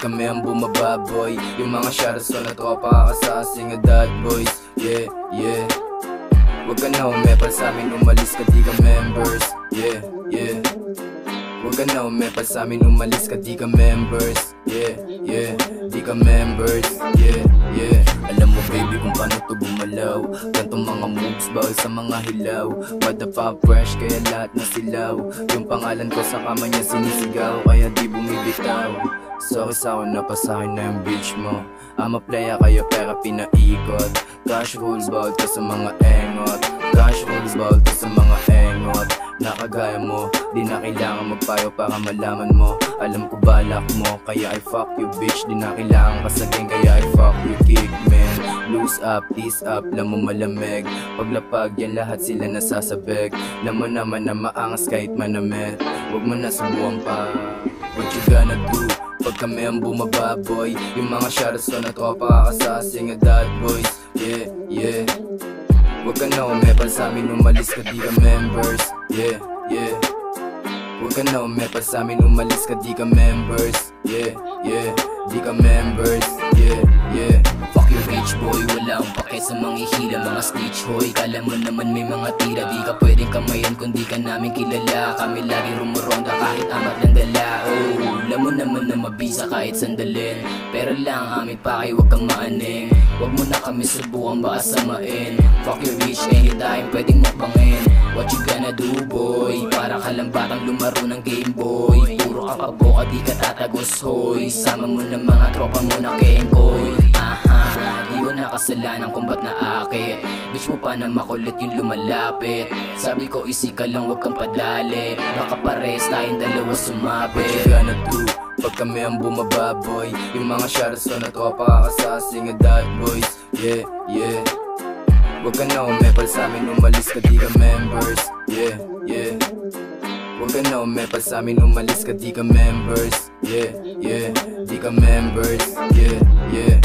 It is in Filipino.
kami ang bumababoy. Yung mga sharas ko na tropa kakasasing adat boys. Yeah, yeah. Huwag ka na umepal sa amin, umalis ka di ka members. Yeah, yeah. Huwag ka na umepal sa amin, umalis ka di ka members. Yeah, yeah. Di ka members. Yeah, yeah. Alam mo baby kung paano to gumalaw. Gantong mga moves bawal sa mga hilaw. Madapa fresh kaya lahat na silaw. Yung pangalan ko sa kama niya sinisigaw, kaya di bumibitaw. Sorry sa akin, napasakin na yung bitch mo. Ama playa kayo pera pinaikot. Cash rules bawal ka sa mga engot. Cash rules bawal ka sa mga engot. Nakagaya mo, di na kailangan magpayo para malaman mo. Alam ko balak mo, kaya I fuck you bitch. Di na kailangan kasagin, kaya I fuck you kick man. Loose up, tease up, lang mo malamig. Paglapag yan lahat sila nasasabik. Alam mo naman na maangas kahit manamit. Huwag mo na subuhan pa. What you gonna do? Pag kami ang bumababoy. Yung mga sharas ko na tropa kakasasing adat boys. Yeah, yeah. Huwag ka na umepal sa amin, umalis ka di ka members. Yeah, yeah. Huwag ka na umepal sa amin, umalis ka di ka members. Yeah, yeah. Di ka members. Yeah, yeah. Fuck you rich boy, wala akong pake sa mga hila, mga snitch hoy. Kala mo naman may mga tira, di ka pwedeng kamayan kung di ka namin kilala. Kami lagi rumuronda kahit amat ng dala. Oh, alam mo naman na mabisa kahit sandalin. Pero lang aming pake, huwag kang maaning. Huwag mo na kami subukan baka samain. Fuck you rich, anytime pwedeng mukbangin. What you gonna do boy? Para ka lang batang lumaro ng Game Boy. Puro ka kaboka, di ka tatagos hoy. Sama mo ng mga tropa mo na kengkoy. Di ko na kasalanan kung ba't naakit. Bitch mo pa na makulit yung lumalapit. Sabi ko isi ka lang, huwag kang padali. Baka pares tayong dalawa sumapit. What you gonna do? Pag kami ang bumababoy. Yung mga sharas ko na tropa kakasasing adat boys. Yeah, yeah. Huwag ka na umepal sa amin, umalis ka di ka members. Yeah, yeah. Huwag ka na umepal sa amin, umalis ka di ka members. Yeah, yeah. Di ka members. Yeah, yeah.